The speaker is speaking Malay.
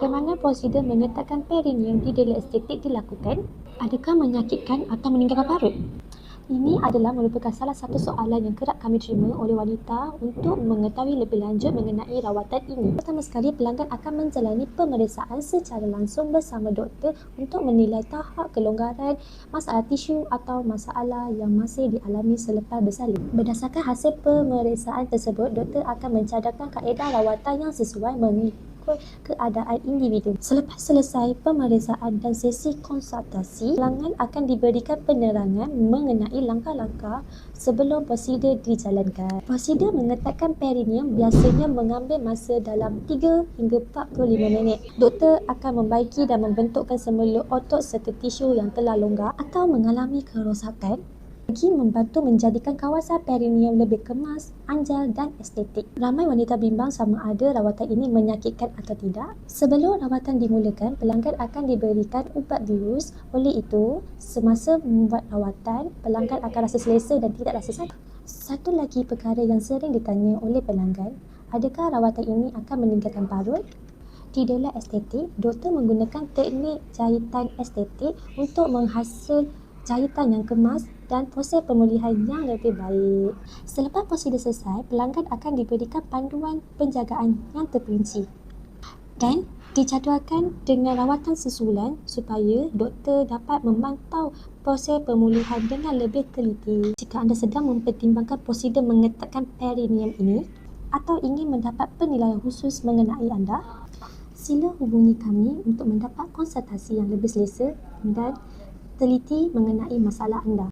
Bagaimana prosedur meletakkan perineum di dalam estetik dilakukan? Adakah menyakitkan atau meninggalkan parut? Ini adalah merupakan salah satu soalan yang kerap kami terima oleh wanita untuk mengetahui lebih lanjut mengenai rawatan ini. Pertama sekali, pelanggan akan menjalani pemeriksaan secara langsung bersama doktor untuk menilai tahap kelonggaran, masalah tisu atau masalah yang masih dialami selepas bersalin. Berdasarkan hasil pemeriksaan tersebut, doktor akan mencadangkan kaedah rawatan yang sesuai mengikut keadaan individu. Selepas selesai pemeriksaan dan sesi konsultasi, pelanggan akan diberikan penerangan mengenai langkah-langkah sebelum prosedur dijalankan. Prosedur meletakkan perineum biasanya mengambil masa dalam 3 hingga 45 minit. Doktor akan membaiki dan membentukkan semula otot serta tisu yang telah longgar atau mengalami kerosakan bagi membantu menjadikan kawasan perineum lebih kemas, anjal dan estetik. Ramai wanita bimbang sama ada rawatan ini menyakitkan atau tidak. Sebelum rawatan dimulakan, pelanggan akan diberikan ubat bius. Oleh itu, semasa membuat rawatan, pelanggan akan rasa selesa dan tidak rasa sakit. Satu lagi perkara yang sering ditanya oleh pelanggan, adakah rawatan ini akan meninggalkan parut? Di dalam estetik, doktor menggunakan teknik jahitan estetik untuk menghasil jahitan yang kemas dan proses pemulihan yang lebih baik. Selepas prosedur selesai, pelanggan akan diberikan panduan penjagaan yang terperinci dan dijadualkan dengan rawatan susulan supaya doktor dapat memantau proses pemulihan dengan lebih teliti. Jika anda sedang mempertimbangkan prosedur mengetatkan perineum ini atau ingin mendapat penilaian khusus mengenai anda, sila hubungi kami untuk mendapat konsultasi yang lebih selesa dan teliti mengenai masalah anda.